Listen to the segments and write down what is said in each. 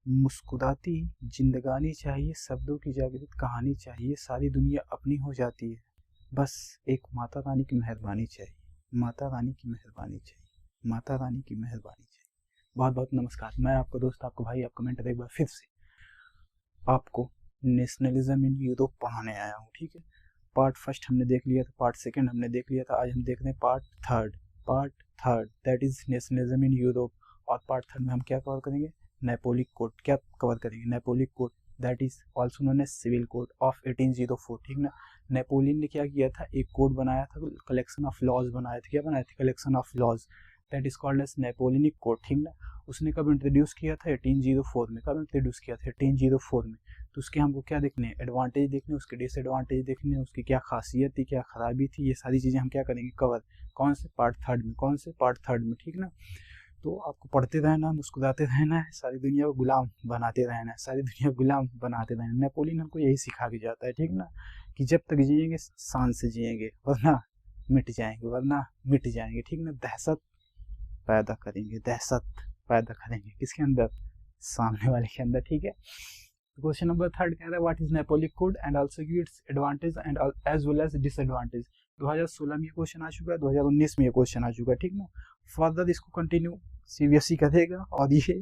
मुस्कुराती जिंदगानी चाहिए, शब्दों की जागृत कहानी चाहिए, सारी दुनिया अपनी हो जाती है, बस एक माता रानी की मेहरबानी चाहिए, माता रानी की मेहरबानी चाहिए, माता रानी की मेहरबानी चाहिए। बहुत बहुत नमस्कार, मैं आपका दोस्त, आपका भाई, आपका मेंटर एक बार फिर से आपको नेशनलिज्म इन यूरोप पढ़ाने आया हूँ। ठीक है, पार्ट फर्स्ट हमने देख लिया था, पार्ट सेकंड हमने देख लिया था, आज हम देख रहे हैं part third that is nationalism in Europe. और पार्ट थर्ड में हम क्या कवर करेंगे? Napoleonic code. क्या कवर करेंगे? Napoleonic code, that is also known as civil code of 1804। ठीक ना, नेपोलियन ने क्या किया था? एक कोड बनाया था, कलेक्शन ऑफ लॉज बनाए थे। क्या बनाए थे? Collection of laws, that is called as Napoleonic code. ठीक ना, उसने कब इंट्रोड्यूस किया था? 1804 में। कब इंट्रोड्यूस किया था? 1804 में। तो उसके हमको क्या देखने? एडवांटेज देखने, उसके डिसएडवांटेज देखने, उसकी क्या खासियत थी, क्या खराबी थी, ये सारी चीज़ें हम क्या करेंगे? कवर। कौन से? पार्ट थर्ड में। कौन से? पार्ट थर्ड में। ठीक ना, तो आपको पढ़ते रहना, मुस्कुराते रहना है, सारी दुनिया को गुलाम बनाते रहना है, सारी दुनिया को गुलाम बनाते रहना है। नेपोलियन हमको यही सिखा के जाता है। ठीक ना, कि जब तक जिएंगे शान से जिएंगे, वरना मिट जाएंगे, वरना मिट जाएंगे। ठीक ना, दहशत पैदा करेंगे, दहशत पैदा करेंगे किसके अंदर? सामने वाले के अंदर। ठीक है, क्वेश्चन नंबर थर्ड कह रहा है what is Napoleonic code and also give its advantage and as well as disadvantage. 2016 में ये क्वेश्चन आ चुका है, 2019 में ये क्वेश्चन आ चुका है। ठीक ना, फर्दर इसको कंटिन्यू सीबीएसई करेगा और ये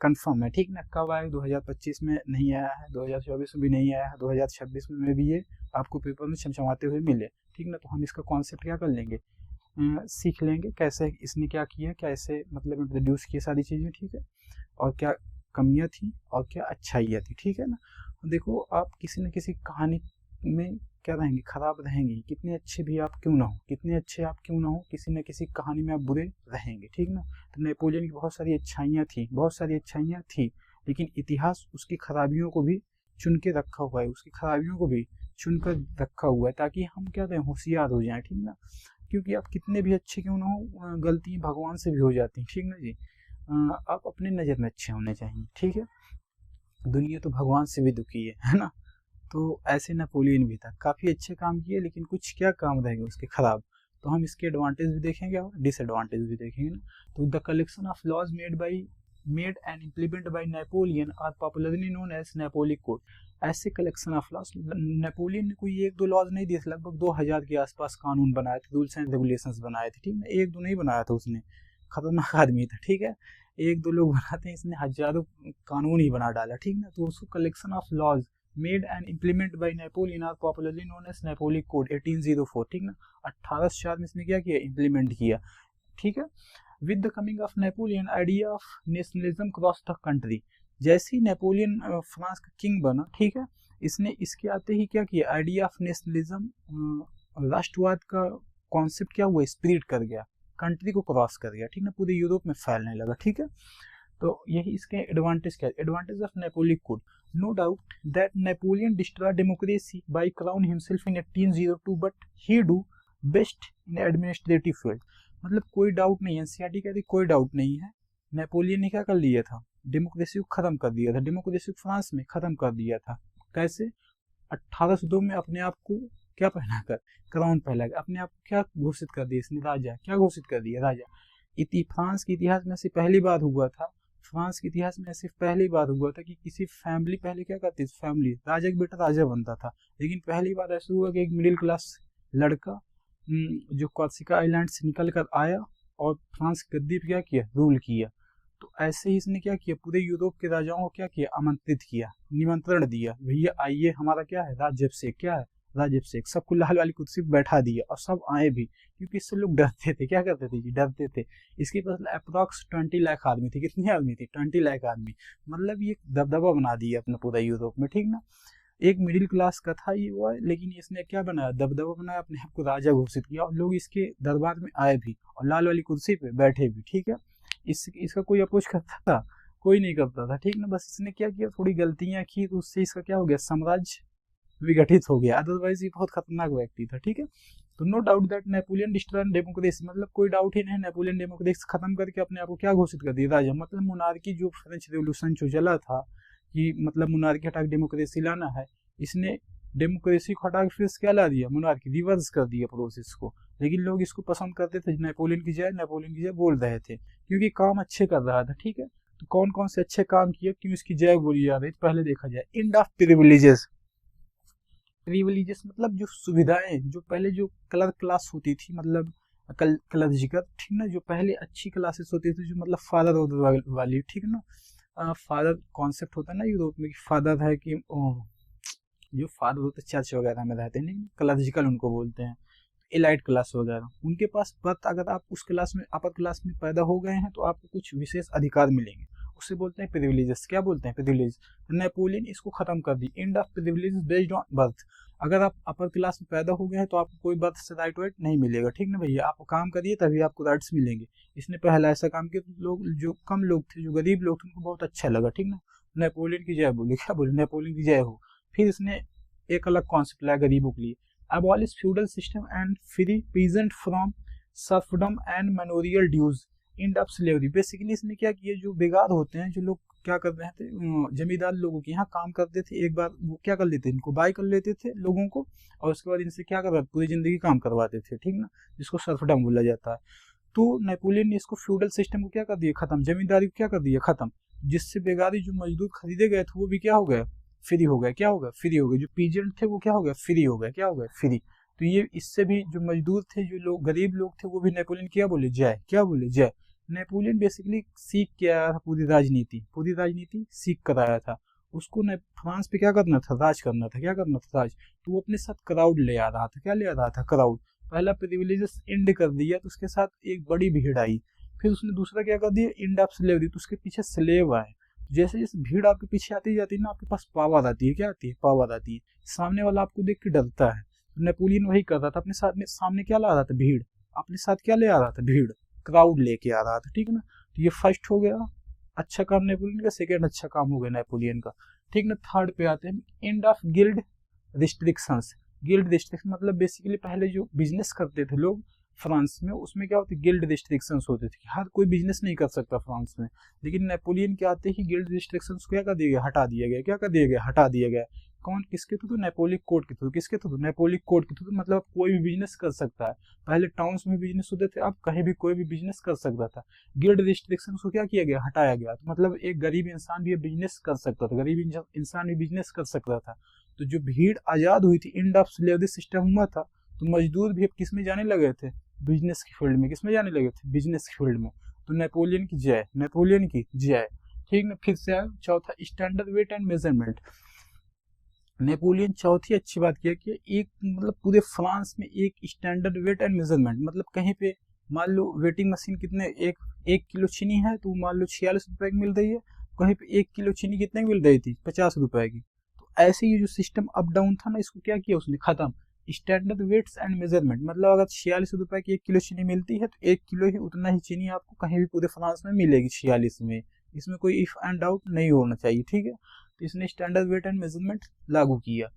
कंफर्म है। ठीक ना, कब आए? 2025 में नहीं आया है, 2024 में भी नहीं आया है, 2026 में भी ये आपको पेपर में चमचमाते हुए मिले। ठीक ना, तो हम इसका कॉन्सेप्ट क्या कर लेंगे? सीख लेंगे कैसे इसने क्या किया, कैसे मतलब इंट्रोड्यूस किया सारी चीज़ें। ठीक है, और क्या कमियां थी और क्या अच्छाइयाँ थी। ठीक है ना, देखो आप किसी न किसी कहानी में क्या रहेंगे? खराब रहेंगे, कितने अच्छे भी आप क्यों ना हो, कितने अच्छे आप क्यों ना हो, किसी न किसी कहानी में आप बुरे रहेंगे। ठीक ना, तो नेपोलियन की बहुत सारी अच्छाइयाँ थी, बहुत सारी अच्छाइयाँ थी, लेकिन इतिहास उसकी खराबियों को भी चुन के रखा हुआ है, उसकी खराबियों को भी चुनकर रखा हुआ है, ताकि हम क्या रहें? होशियार हो जाएं। ठीक ना, क्योंकि आप कितने भी अच्छे क्यों ना हो, गलतियाँ भगवान से भी हो जाती हैं। ठीक ना जी, आप अपने नज़र में अच्छे होने चाहिए। ठीक है, दुनिया तो भगवान से भी दुखी है ना। तो ऐसे नेपोलियन भी था, काफ़ी अच्छे काम किए, लेकिन कुछ क्या काम रहेंगे उसके खराब। तो हम इसके एडवांटेज भी देखेंगे और डिसएडवांटेज भी देखेंगे ना। तो the collection of laws made and implement by Napoleon are popularly known as Napoleonic code. ऐसे कलेक्शन ऑफ लॉज, नेपोलियन ने कोई एक दो लॉज नहीं दिए थे, लगभग 2000 के आसपास कानून बनाए थे, रूल्स एंड रेगुलेशंस बनाए थे। ठीक है, एक दो नहीं बनाया था उसने, खतरनाक आदमी था। ठीक है, एक दो लोग बनाते हैं, इसने हजारों कानून ही बना डाला। ठीक ना, तो उसको collection of laws made and implement by Napoleon are popularly known as Napoleonic code 1804। ठीक ना, 1804 में इसने क्या किया? इम्प्लीमेंट किया। ठीक है, with the coming of Napoleon idea of nationalism cross the country. जैसे ही नेपोलियन फ्रांस का किंग बना, ठीक है, इसने इसके आते ही क्या किया? आइडिया ऑफ नेशनलिज्म, राष्ट्रवाद का कॉन्सेप्ट क्या हुआ? स्प्रेड कर गया, कंट्री को क्रॉस कर गया। ठीक ना, पूरे यूरोप में फैलने लगा। ठीक है, तो यही इसके एडवांटेज क्या है? Advantage of Napoleonic code, no doubt that Napoleon destroy democracy by crown himself in 1802 but he do best in administrative field. मतलब कोई डाउट नहीं है, एनसीईआरटी कहती कोई डाउट नहीं है, नेपोलियन ने क्या कर लिया था? डेमोक्रेसी को खत्म कर दिया था, डेमोक्रेसी को फ्रांस में खत्म कर दिया था। कैसे? 1802 में अपने आप को क्या पहनाकर? क्राउन पहनाकर अपने आप को क्या घोषित कर दिया इसने? राजा। क्या घोषित कर दिया? राजा। फ्रांस के इतिहास में ऐसे पहली बार हुआ था, फ्रांस के इतिहास में ऐसे पहली बार हुआ था कि किसी फैमिली, पहले क्या करती थी फैमिली, राजा का बेटा राजा बनता था, लेकिन पहली बार ऐसा हुआ कि एक मिडिल क्लास लड़का जो कॉर्सिका आइलैंड से निकल कर आया और फ्रांस की गद्दी पे क्या किया? रूल किया। तो ऐसे ही इसने क्या किया? पूरे यूरोप के राजाओं को क्या किया? आमंत्रित किया, निमंत्रण दिया, भैया आइए, हमारा क्या है? राज्याभिषेक। क्या है? राज्याभिषेक। सबको लाल वाली कुर्सी पर बैठा दिया और सब आए भी, क्योंकि इससे लोग डरते थे। क्या करते थे जी? डरते थे। इसके पास अप्रॉक्स 20 लाख आदमी थे। कितने आदमी थे? 20 लाख आदमी। मतलब ये दबदबा बना दिया अपना पूरा यूरोप में। ठीक ना, एक मिडिल क्लास का था ये वो, लेकिन इसने क्या बनाया? दबदबा बनाया, अपने आप को राजा घोषित किया और लोग इसके दरबार में आए भी और लाल वाली कुर्सी पे बैठे भी। ठीक है, इसका कोई अपोज करता था? कोई नहीं करता था। ठीक ना, बस इसने क्या किया? थोड़ी गलतियां की, तो उससे इसका क्या हो गया? साम्राज्य विघटित हो गया। अदरवाइज ये बहुत खतरनाक व्यक्ति था। ठीक है, तो no doubt that Napoleon destroy democracy, मतलब कोई डाउट ही नहीं, नेपोलियन डेमोक्रेसी खत्म करके अपने आप को क्या घोषित कर दिया? राजा। मतलब मोनार्की, जो फ्रेंच रेवोल्यूशन जो चला था कि मतलब मोनार्की हटा के डेमोक्रेसी लाना है, इसने डेमोक्रेसी को हटा के फिर क्या ला दिया? मोनार्की। रिवर्स कर दिया प्रोसेस को। लेकिन लोग इसको पसंद करते थे, नेपोलियन की जय बोल रहे थे, क्योंकि काम अच्छे कर रहा था। ठीक है, तो कौन कौन से अच्छे काम किए, क्यों इसकी जय बोली जा रही है, पहले देखा जाए। And of privileges. प्रिविलेजेस मतलब जो सुविधाएं, जो पहले जो कलर क्लास होती थी, मतलब क्लर्जिकल, ठीक ना, जो पहले अच्छी क्लासेस होती थी, जो मतलब फादर वाली, ठीक ना, फादर कॉन्सेप्ट होता है ना यूरोप में, फादर है कि जो फादर होते चर्च वगैरह में रहते हैं, नहीं क्लर्जिकल उनको बोलते हैं, एलाइट क्लास वगैरह, उनके पास बर्थ, अगर आप उस क्लास में अपर क्लास में पैदा हो गए हैं तो आपको कुछ विशेष अधिकार मिलेंगे, उसे बोलते हैं प्रिविलेजेस। क्या बोलते हैं? प्रिविलेज। नेपोलियन इसको खत्म कर दी। End of privileges based on birth. अगर आप अपर क्लास में पैदा हो गए हैं तो आपको कोई बर्थ से राइट वाइट नहीं मिलेगा, ठीक ना भैया, आप काम करिए तभी आपको राइट्स मिलेंगे। इसने पहला ऐसा काम किया, लोग जो कम लोग थे, जो गरीब लोग थे, उनको बहुत अच्छा लगा, ठीक ना। नेपोलियन की जय बोली, क्या बोली? नेपोलियन की जय हो। फिर इसने एक अलग कॉन्सेप्ट लाया गरीबों के लिए, abolish feudal system and free peasant from serfdom and manorial dues, end of slavery। Basically इसने क्या किया, जो बेगार होते हैं, जो लोग क्या कर रहे थे, जमींदार लोगों के यहाँ काम करते थे, एक बार वो क्या कर लेते, इनको बाय कर लेते थे लोगों को, और उसके बाद इनसे क्या कर रहे, पूरी जिंदगी काम करवाते थे, ठीक ना, जिसको सर्फडम बोला जाता है। तो नेपोलियन ने इसको फ्यूडल सिस्टम को क्या कर दिया, खत्म, जमींदारी को क्या कर दिया, खत्म, जिससे बेगारी जो मजदूर खरीदे गए थे वो भी क्या हो गया, फ्री हो गया। क्या होगा? फ्री हो गए। जो पीजेंट थे वो क्या हो गया, फ्री हो गया। क्या हो गया? फ्री। तो ये इससे भी जो मजदूर थे, जो लोग गरीब लोग थे, वो भी नेपोलियन क्या बोले, जय। क्या बोले, जय। नेपोलियन बेसिकली सीख के आया था, पूरी राजनीति सीख कर आया था। उसको फ्रांस पे क्या करना था, राज करना था। क्या करना था, राज। तो वो अपने साथ क्राउड ले आ रहा था। क्या ले आ रहा था, क्राउड। पहला प्रिविलेजेस एंड कर दिया, तो उसके साथ एक बड़ी भीड़ आई। फिर उसने दूसरा क्या कर दिया, एंड ऑफ स्लेवरी, तो उसके पीछे स्लेव आए। जैसे जैसे भीड़ आपके पीछे आती जाती है ना, आपके पास पावर आती है। क्या आती है, पावर आती है। सामने वाला आपको देख के डरता है। नेपोलियन वही कर रहा था, अपने साथ में सामने क्या ला रहा था, भीड़। अपने साथ क्या ले आ रहा था, भीड़, क्राउड लेके आ रहा था, ठीक ना। तो ये फर्स्ट हो गया अच्छा काम नेपोलियन का। सेकेंड अच्छा काम हो गया नेपोलियन का, ठीक ना। थर्ड पे आते हैं, and of guild restrictions. Guild restriction मतलब बेसिकली पहले जो बिजनेस करते थे लोग फ्रांस में, उसमें क्या होती, गिल्ड रिस्ट्रिक्शंस होते थे, हर कोई बिजनेस नहीं कर सकता फ्रांस में। लेकिन नेपोलियन के आते ही गिल्ड रिस्ट्रिक्शंस को क्या कर दिया गया, हटा दिया गया। क्या कर दिया गया, हटा दिया गया। कौन, किसके थ्रू? नेपोलियन कोड के थ्रू। किसके थ्रू? नेपोलियन कोड के थ्रू। मतलब कोई भी बिजनेस कर सकता है। पहले टाउन्स में बिजनेस होते थे, अब कहीं भी कोई भी बिजनेस कर सकता था। गिल्ड रिस्ट्रिक्शन को क्या किया गया, हटाया गया। तो मतलब एक गरीब इंसान भी बिजनेस कर सकता था, गरीब इंसान भी बिजनेस कर सकता था। तो जो भीड़ आजाद हुई थी, एंड ऑफ स्लेवरी सिस्टम हुआ था, तो मजदूर भी अब किस में जाने लगे थे, बिजनेस की फील्ड में। किसमें जाने लगे थे, बिजनेस की फील्ड में। तो नेपोलियन की जय, नेपोलियन की जय, ठीक ना। फिर से चौथा, standard weight and measurement. Napoleon चौथी अच्छी बात किया कि एक मतलब पूरे फ्रांस में एक स्टैंडर्ड वेट एंड मेजरमेंट, मतलब कहीं पे मान लो वेटिंग मशीन कितने, एक किलो चीनी है तो मान लो 46 रुपए की मिल रही है, कहीं पे 1 किलो चीनी कितने की मिल रही थी, 50 रुपए की। तो ऐसे ये जो सिस्टम अप डाउन था ना, इसको क्या किया उसने, खत्म। स्टैंडर्ड वेट्स एंड मेजरमेंट, मतलब अगर 46 रुपए की 1 किलो चीनी मिलती है तो 1 किलो ही उतना ही चीनी आपको कहीं भी पूरे फ्रांस में मिलेगी 46 में। इसमें कोई इफ एंड डाउट नहीं होना चाहिए, ठीक है। तो इसने स्टैंडर्ड वेट एंड मेजरमेंट लागू किया।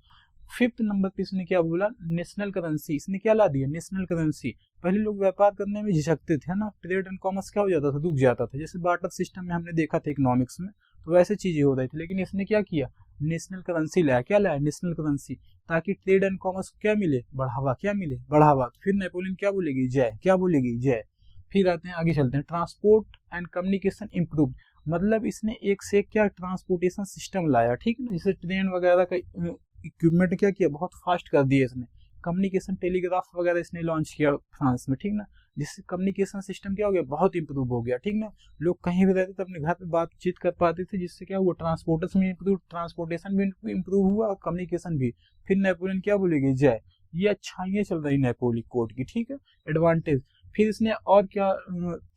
फिफ्थ नंबर पे इसने क्या बोला, नेशनल करेंसी। इसने क्या ला दिया, नेशनल करेंसी। पहले लोग व्यापार करने में झिझकते थे ना, ट्रेड एंड कॉमर्स क्या हो जाता था, रुक जाता था। जैसे बार्टर सिस्टम में हमने देखा था इकोनॉमिक्स में, तो वैसे चीजें हो रही थी। लेकिन इसने क्या किया, नेशनल करेंसी लाया। क्या लाया, नेशनल करेंसी, ताकि ट्रेड एंड कॉमर्स को क्या मिले, बढ़ावा। क्या मिले, बढ़ावा। फिर नेपोलियन क्या बोलेगी, जय। क्या बोलेगी, जय। फिर आते हैं, आगे चलते हैं, ट्रांसपोर्ट एंड कम्युनिकेशन इम्प्रूव। मतलब इसने एक से क्या ट्रांसपोर्टेशन सिस्टम लाया, ठीक है ना। जैसे ट्रेन वगैरह का इक्विपमेंट क्या किया, बहुत फास्ट कर दिया इसने। कम्युनिकेशन टेलीग्राफ वगैरह इसने लॉन्च किया फ्रांस में, ठीक ना। जिससे कम्युनिकेशन सिस्टम क्या हो गया, बहुत इंप्रूव हो गया, ठीक ना। लोग कहीं भी रहते थे अपने घर पे बातचीत कर पाते थे, जिससे क्या हुआ, ट्रांसपोर्टेशन भी इंप्रूव हुआ और कम्युनिकेशन भी। फिर नेपोलियन क्या बोलेगी, जय। ये अच्छाइयाँ चल रही नेपोलियन कोड की, ठीक है, एडवांटेज। फिर इसने और क्या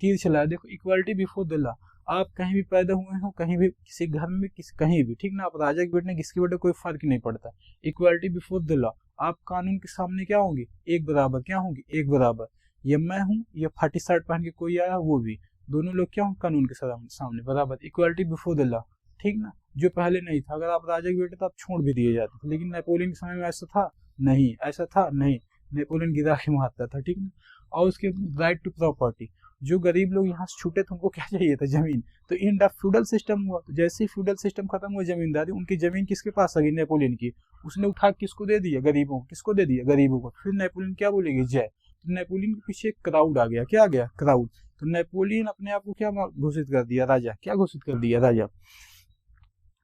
तीर चलाया, देखो, इक्वालिटी बिफोर द लॉ। आप कहीं भी पैदा हुए हो, कहीं भी, किसी घर में, किसी कहीं भी, ठीक ना, आप राजा के बेटे किसके बेटे कोई फर्क नहीं पड़ता। इक्वालिटी बिफोर द लॉ, आप कानून के सामने क्या होंगे, एक बराबर। क्या होंगे, एक बराबर। ये मैं हूँ, या फाटी शर्ट पहन के कोई आया वो भी, दोनों लोग क्या होंगे, कानून के सामने बराबर। इक्वालिटी बिफोर द लॉ, ठीक ना, जो पहले नहीं था। अगर आप राजा के बेटे तो आप छोड़ भी दिए जाते थे, लेकिन नेपोलियन के समय में ऐसा था नहीं, ऐसा था नहीं। नेपोलियन गिरा के मारता था, ठीक ना। और उसके राइट टू प्रॉपर्टी, जो गरीब लोग यहाँ से छूटे थे उनको क्या चाहिए था, जमीन। तो एंड ऑफ फ्यूडल सिस्टम हुआ। तो जैसे ही फ्यूडल सिस्टम खत्म हुआ, जमींदारी, उनकी जमीन किसके पास आ गई, नेपोलियन की। उसने उठा किसको दे दिया, गरीबों को। किसको दे दिया, गरीबों को। फिर नेपोलियन क्या बोलेगी, जय। तो नेपोलियन के पीछे एक क्राउड आ गया। क्या आ गया, क्राउड। तो तो नेपोलियन अपने आप को क्या घोषित कर दिया, राजा। क्या घोषित कर दिया, राजा।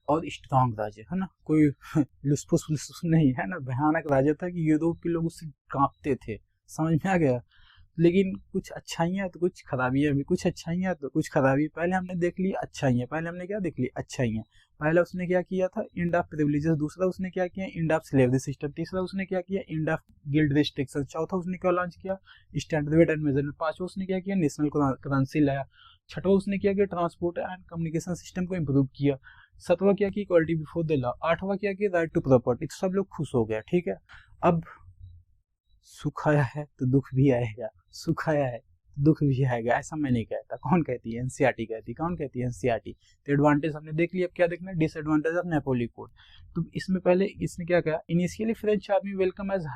और स्ट्रांग राजा, है ना, कोई लुसफुस नहीं, है ना, भयानक राजा था कि यूरोप के लोग उससे कांपते थे। समझ में आ गया। लेकिन कुछ अच्छाइयाँ तो कुछ खराबियाँ भी, कुछ अच्छाइयाँ तो कुछ खराबी। पहले हमने देख ली अच्छाइयाँ, पहले हमने क्या देख ली, अच्छाइयाँ। पहला उसने क्या किया था, एंड ऑफ प्रिविलेजेस। दूसरा उसने क्या किया, एंड ऑफ स्लेवरी सिस्टम। तीसरा उसने क्या किया, एंड ऑफ गिल्ड रिस्ट्रिक्शन। चौथा उसने क्या लॉन्च किया, स्टैंडर्ड वेट एंड मेजरमेंट। पांचवा उसने क्या किया, नेशनल करेंसी लाया। छठवा उसने क्या किया, ट्रांसपोर्ट एंड कम्युनिकेशन सिस्टम को इम्प्रूव किया। सातवां क्या किया, इक्वालिटी बिफोर द लॉ। आठवां क्या किया, राइट टू प्रॉपर्टी। तो सब लोग खुश हो गए, ठीक है। अब सुख आया है तो दुख भी आएगा, सुख आया है तो दुख भी आएगा, ऐसा मैं नहीं कहता। कौन कहती है, एनसीईआरटी कहती है। कौन कहती है, एनसीईआरटी। तो एडवांटेज हमने देख लिया, अब क्या देखना है, डिसएडवांटेज ऑफ नेपोली कोड। तो इसमें पहले इसने क्या कहा, initially French army welcome as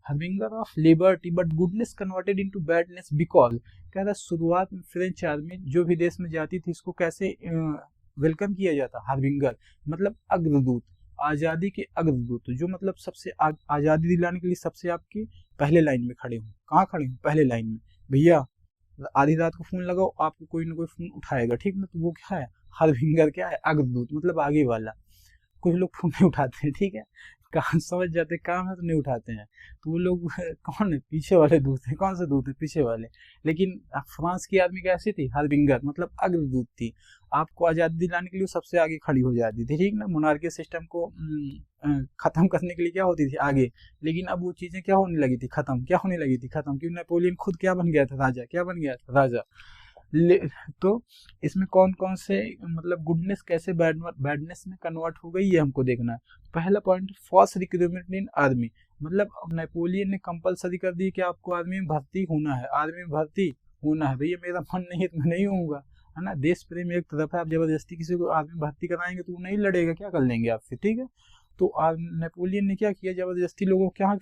harbinger of liberty but goodness converted into badness because. कह रहा शुरुआत में फ्रेंच आर्मी जो भी देश में जाती थी इसको कैसे वेलकम किया जाता, हर्बिंगर मतलब अग्रदूत, आज़ादी के अग्रदूत, जो मतलब सबसे आज़ादी दिलाने के लिए सबसे आपकी पहले लाइन में खड़े हूँ। कहाँ खड़े हूँ, पहले लाइन में। भैया आधी रात को फोन लगाओ, आपको कोई ना कोई फोन उठाएगा, ठीक ना। तो वो क्या है, हरविंगर क्या है, अग्रदूत मतलब आगे वाला। कुछ लोग फोन नहीं उठाते हैं, ठीक है, काम समझ जाते, काम है तो नहीं उठाते हैं। तो वो लोग कौन है, पीछे वाले दूत हैं। कौन से दूत है, पीछे वाले। लेकिन फ्रांस की आदमी कैसी थी, हरविंगर मतलब अग्रदूत थी। आपको आज़ादी दिलाने के लिए सबसे आगे खड़ी हो जाती थी, ठीक ना। मोनार्की सिस्टम को खत्म करने के लिए क्या होती थी, आगे। लेकिन अब वो चीजें क्या होने लगी थी, खत्म। क्या होने लगी थी, खत्म। क्योंकि नेपोलियन खुद क्या बन गया था, राजा। क्या बन गया था, राजा। तो इसमें कौन कौन से मतलब गुडनेस कैसे बैडनेस में कन्वर्ट हो गई, ये हमको देखना है। पहला point, force recruitment in army. मतलब नेपोलियन ने कंपलसरी कर दी कि आपको आर्मी में भर्ती होना है, आर्मी में भर्ती होना है। भैया मेरा मन नहीं है तो मैं नहीं होऊंगा, है ना। देश प्रेम एक तरफ है, आप जबरदस्ती किसी को आर्मी भर्ती कराएंगे तो वो नहीं लड़ेगा, क्या कर लेंगे आपसे, ठीक है। तो नेपोलियन ने क्या किया, जबरदस्ती लोगों को क्या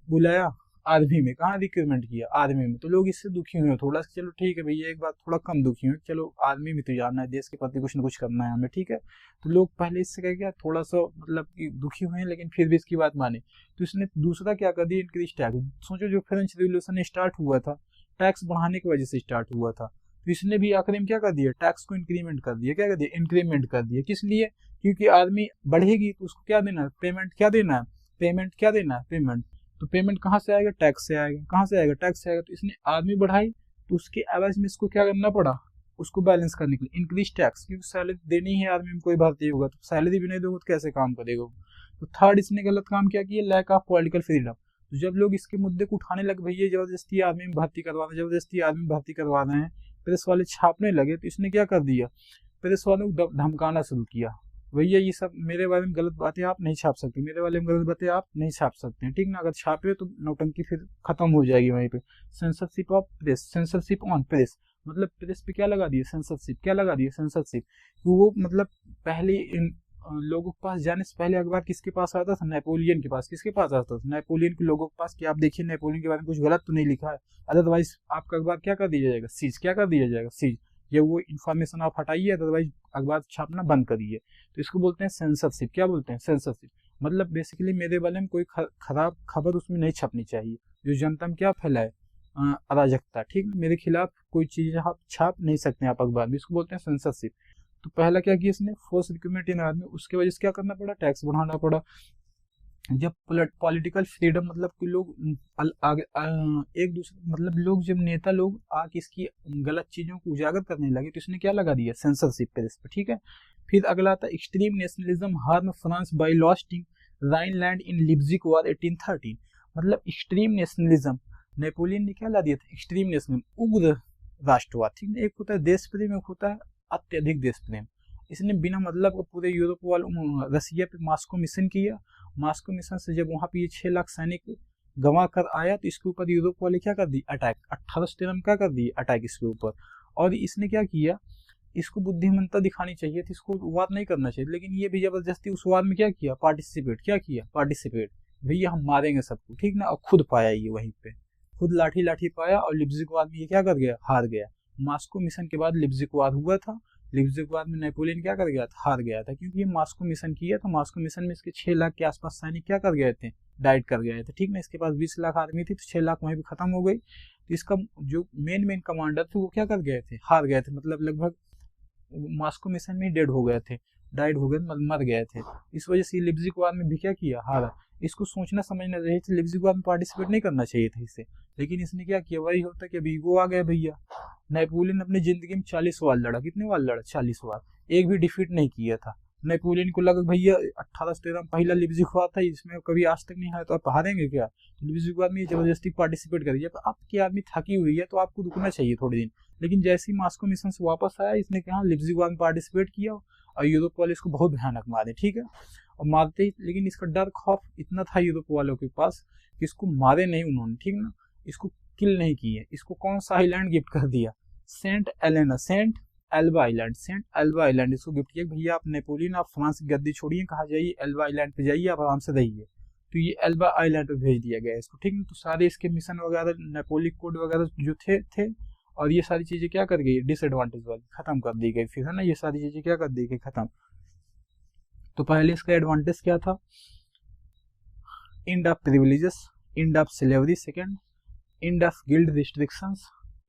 बुलाया, आर्मी में। कहाँ रिक्रूटमेंट किया, आर्मी में। तो लोग इससे दुखी हुए थोड़ा सा, चलो ठीक है भैया, एक बार थोड़ा कम दुखी हुए, चलो आर्मी में तो जाना है, देश के प्रति कुछ ना कुछ करना है हमें, ठीक है। तो लोग पहले इससे क्या किया, थोड़ा सा मतलब कि दुखी हुए, लेकिन फिर भी इसकी बात माने। तो इसने दूसरा क्या कर दिया, इंक्रीज टैक्स। सोचो जो फ्रेंच रिवोल्यूशन स्टार्ट हुआ था, टैक्स बढ़ाने की वजह से स्टार्ट हुआ था। तो इसने भी आखिरी में क्या कर दिया, टैक्स को इंक्रीमेंट कर दिया। क्या कर दिया, इंक्रीमेंट कर दिया। किस लिए, क्योंकि आर्मी बढ़ेगी तो उसको क्या देना है, पेमेंट। क्या देना है, पेमेंट। क्या देना है, पेमेंट। तो पेमेंट कहाँ से आएगा, टैक्स से आएगा। कहाँ से आएगा, टैक्स से आएगा। तो इसने आर्मी बढ़ाई तो उसके एवज में इसको क्या करना पड़ा, उसको बैलेंस करने के लिए इंक्रीज टैक्स। क्योंकि सैलरी देनी है आर्मी में, कोई भर्ती होगा तो सैलरी भी नहीं दोगे तो कैसे काम करेगा। तो थर्ड इसने गलत काम क्या किया, लैक ऑफ पॉलिटिकल फ्रीडम। तो जब लोग इसके मुद्दे को उठाने लगे, भैया जबरदस्ती आर्मी में भर्ती करवाना, जबरदस्ती आर्मी में भर्ती करवा रहे हैं, प्रेस वाले छापने लगे, तो इसने क्या कर दिया, प्रेस वालों को धमकाना शुरू किया। भैया ये सब मेरे बारे में गलत बातें आप नहीं छाप सकते, मेरे बारे में गलत बातें आप नहीं छाप सकते हैं, ठीक ना। अगर छापे तो नौटंकी फिर खत्म हो जाएगी वहीं पे। Censorship of press, censorship on press, मतलब प्रेस पे क्या लगा दिया, सेंसरशिप। क्या लगा दिया, सेंसरशिप। तो वो मतलब पहले लोगों के पास जाने से पहले अखबार किसके पास आता था, नेपोलियन के पास। किसके पास आता था, नेपोलियन के लोगों के पास, कि आप देखिए नेपोलियन के बारे में कुछ गलत तो नहीं लिखा है, अदरवाइज आपका अखबार क्या कर दिया जाएगा, सीज। क्या कर दिया जाएगा, सीज। ये वो इन्फॉर्मेशन आप हटाइए, अदरवाइज अखबार छापना बंद करिए। तो इसको बोलते हैं सेंसरशिप। क्या बोलते हैं, सेंसरशिप। मतलब बेसिकली मेरे बारे में कोई खराब खबर उसमें नहीं छपनी चाहिए, जो जनता में क्या फैलाए, अराजकता, ठीक। मेरे खिलाफ कोई चीज आप छाप नहीं सकते आप अखबार में, इसको बोलते हैं सेंसरशिप। तो पहला क्या किया इसने, फोर्स रिक्रूटमेंट इन आर्मी, उसके वजह से क्या करना पड़ा, टैक्स बढ़ाना पड़ा। जब पॉलिटिकल फ्रीडम मतलब कि लोग एक दूसरे मतलब लोग जब नेता लोग आके इसकी गलत चीजों को उजागर करने लगे, तो इसने क्या लगा दिया, सेंसरशिप पे, इस पर, ठीक है। फिर अगला था extreme nationalism harm France by losting Rhineland in Leipzig war 1813। मतलब एक्सट्रीम नेशनलिज्म, नेपोलियन ने क्या ला दिया था, एक्सट्रीम नेशनलिज्म, उग्र राष्ट्रवाद, ठीक है। एक होता है देश प्रेम, एक होता है अत्यधिक देश प्रेम। इसने बिना मतलब पूरे यूरोप वाले रसिया पे मास्को मिशन किया। मास्को मिशन से जब वहां पे ये 6 लाख सैनिक गंवा कर आया, तो इसके ऊपर यूरोप वाले क्या कर दिए, अटैक। 1813 में क्या कर दिए, अटैक इसके ऊपर। और इसने क्या किया, इसको बुद्धिमत्ता दिखानी चाहिए थी, इसको वार नहीं करना चाहिए, लेकिन ये भी जबरदस्ती उस वार में क्या किया, पार्टिसिपेट। क्या किया, पार्टिसिपेट। भैया हम मारेंगे सबको, ठीक ना। और खुद पाया ये वहीं पे, खुद लाठी लाठी पाया, और लिप्जिग वार में ये क्या कर गया, हार गया। मास्को मिशन के बाद लिप्जिग वार हुआ था। लिप्जिग वार में नेपोलियन क्या कर गया था, हार गया था, क्योंकि ये मास्को मिशन किया था। मास्को मिशन में इसके 6 लाख के आसपास सैनिक क्या कर गए थे, डाइट कर गए थे, ठीक ना। इसके पास 20 लाख आर्मी थी, तो 6 लाख वहीं पे खत्म हो गई। तो इसका जो मेन कमांडर थे वो क्या कर गए थे, हार गए थे, मतलब लगभग मॉस्को मिशन में डेड हो गए थे, डाइड हो गए, मर गए थे। इस वजह से लिप्जिग वार में भी क्या किया, हारा। इसको सोचना समझना चाहिए, लिप्जिग वार में पार्टिसिपेट नहीं करना चाहिए था इसे, लेकिन इसने क्या किया, वही होता कि अभी वो आ गया भैया। नेपोलियन अपनी जिंदगी में 40 वार लड़ा, कितने वार लड़ा, 40 वार, एक भी डिफीट नहीं किया था। नेपोलियन को लगा भैया 1813 में पहला लिप्जिग वार था, इसमें कभी आज तक नहीं हारा, तो आप हारेंगे क्या, लिप्जिग वार में जबरदस्ती पार्टिसिपेट करिए। जब आपकी आर्मी थकी हुई है तो आपको रुकना चाहिए थोड़े दिन, लेकिन जैसे ही मॉस्को मिशन से वापस आया, इसने कहा लिप्जिग वार में पार्टिसिपेट किया, और यूरोप वाले इसको बहुत भयानक मारे, ठीक है। और मारते ही, लेकिन इसका डर खौफ इतना था यूरोप वालों के पास कि इसको मारे नहीं उन्होंने, ठीक ना, इसको किल नहीं किए। इसको कौन सा आइलैंड गिफ्ट कर दिया, सेंट एल्बा आइलैंड इसको गिफ्ट किया। भैया आप नेपोलियन, आप फ्रांस की गद्दी छोड़िए, कहा जाइए एल्बा आइलैंड पे जाइए, आप आराम से रहिए। तो ये एल्बा आइलैंड पे भेज दिया गया इसको, ठीक है। तो सारे इसके मिशन वगैरह, नेपोलियन कोड वगैरह जो थे और ये सारी चीजें क्या कर गई, डिसएडवांटेज वाली खत्म कर दी गई, फिर है ना, ये सारी चीजें क्या कर दी गई, खत्म। तो पहले इसका एडवांटेज क्या था, end of privileges, end of slavery, second end of guild restrictions,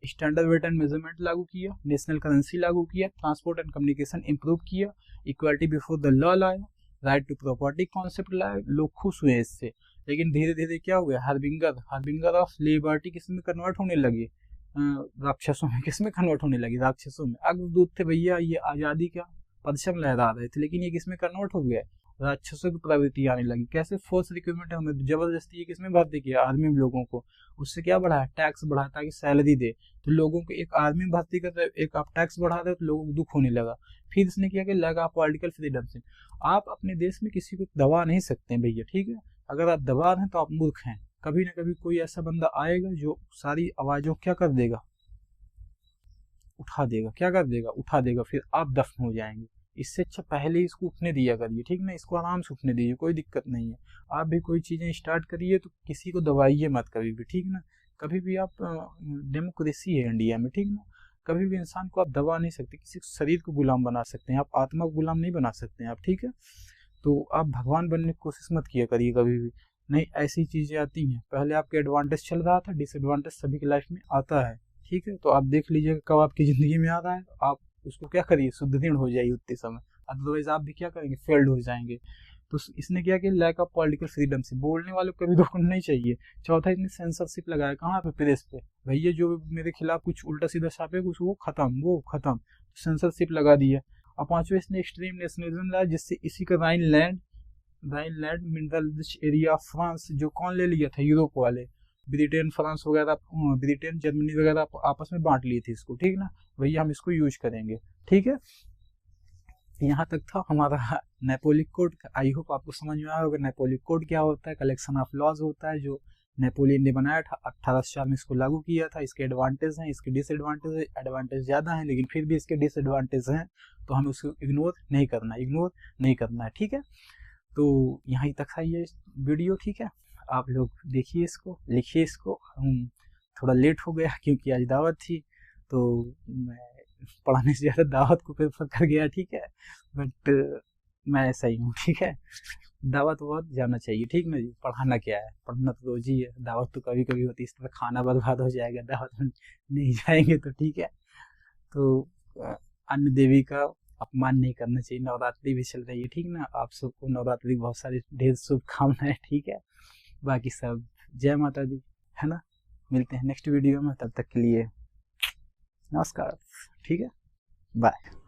standard weight and measurement लागू किया, नेशनल करेंसी लागू किया, ट्रांसपोर्ट एंड कम्युनिकेशन इंप्रूव किया, इक्वालिटी बिफोर द लॉ लाया, राइट टू प्रॉपर्टी कॉन्सेप्ट लाया। लोग खुश हुए इससे, लेकिन धीरे धीरे क्या हुआ, हार्बिंगर ऑफ लिबर्टी किस में कन्वर्ट होने लगी, राक्षसों में, किसमें कन्वर्ट होने लगी, राक्षसों में। अग्रदूत थे भैया, ये आजादी का परचम लहरा रहे थे, लेकिन ये किसमें कन्वर्ट हो गया, राक्षसों की प्रवृत्ति आने लगी। कैसे, फोर्स रिक्रूटमेंट हमें जबरदस्ती ये किसमें भर्ती किया, आर्मी में लोगों को। उससे क्या बढ़ा, टैक्स बढ़ा ताकि सैलरी दे, तो लोगों को एक आर्मी में भर्ती कर रहे, एक आप टैक्स बढ़ा रहे तो लोगों को दुख होने लगा। फिर इसने किया कि लगा पॉलिटिकल फ्रीडम से, आप अपने देश में किसी को दबा नहीं सकते भैया, ठीक है। अगर आप दबा रहे हैं तो आप मूर्ख हैं। कभी ना कभी कोई ऐसा बंदा आएगा जो सारी आवाजों क्या कर देगा, उठा देगा, क्या कर देगा, उठा देगा, फिर आप दफन हो जाएंगे। इससे अच्छा पहले इसको उठने दिया करिए, ठीक ना, इसको आराम से उठने दीजिए, कोई दिक्कत नहीं है। आप भी कोई चीजें स्टार्ट करिए तो किसी को दबाइए मत कभी भी, ठीक ना। कभी भी आप, डेमोक्रेसी है इंडिया में, ठीक ना, कभी भी इंसान को आप दबा नहीं सकते, किसी शरीर को गुलाम बना सकते हैं, आप आत्मा को गुलाम नहीं बना सकते हैं आप, ठीक है। तो आप भगवान बनने की कोशिश मत किया करिए कभी भी, नहीं ऐसी चीजें आती हैं। पहले आपके एडवांटेज चल रहा था, डिसएडवांटेज सभी की लाइफ में आता है, ठीक है। तो आप देख लीजिएगा कब आपकी जिंदगी में आ रहा है, आप उसको क्या करिए, सुदृढ़ हो जाइए उतने समय, अदरवाइज आप भी क्या करेंगे, फेल्ड हो जाएंगे। तो इसने क्या किया, लैक ऑफ पॉलिटिकल फ्रीडम से, बोलने वालों को कभी रोकना नहीं चाहिए। चौथा, इसने सेंसरशिप लगाया, कहाँ पे, प्रेस पे, भैया जो मेरे खिलाफ कुछ उल्टा सीधा छापे कुछ, वो खत्म, सेंसरशिप लगा दिया। और पांचवें, इसने एक्सट्रीम नेशनलिज्म लाया, जिससे इसी का Rhineland mineral rich area of France, जो कौन ले लिया था, यूरोप वाले, ब्रिटेन फ्रांस वगैरह, ब्रिटेन जर्मनी वगैरह आपस में बांट लिए थे इसको, ठीक ना, भैया हम इसको यूज करेंगे, ठीक है। यहाँ तक था हमारा नेपोलियन कोड। आई होप आपको समझ में आया होगा नेपोलियन कोड क्या होता है। कलेक्शन ऑफ लॉज होता है जो नेपोलियन ने बनाया था, 1804 में इसको लागू किया था। इसके एडवांटेज हैं, इसके डिसएडवांटेज है, एडवांटेज ज़्यादा है लेकिन फिर भी इसके डिसएडवांटेज हैं, तो हमें उसको इग्नोर नहीं करना है, ठीक है। तो यहाँ तक था ये वीडियो, ठीक है। आप लोग देखिए इसको, लिखिए इसको। थोड़ा लेट हो गया क्योंकि आज दावत थी, तो मैं पढ़ाने से ज़्यादा दावत को प्रेफर कर गया, ठीक है। बट मैं ऐसा ही हूँ, ठीक है। दावत बहुत जाना चाहिए, ठीक ना जी। पढ़ाना क्या है, पढ़ना तो रोज ही है, दावत तो कभी कभी होती है। इस तरह खाना बर्बाद हो जाएगा दावत में नहीं जाएंगे तो, ठीक है। तो अन्य देवी का अपमान नहीं करना चाहिए। नवरात्रि भी चल रही है, ठीक ना। आप सबको नवरात्रि बहुत सारी ढेर शुभकामनाएं, ठीक है। बाकी सब जय माता दी, है ना। मिलते हैं नेक्स्ट वीडियो में, तब तक के लिए नमस्कार, ठीक है, बाय।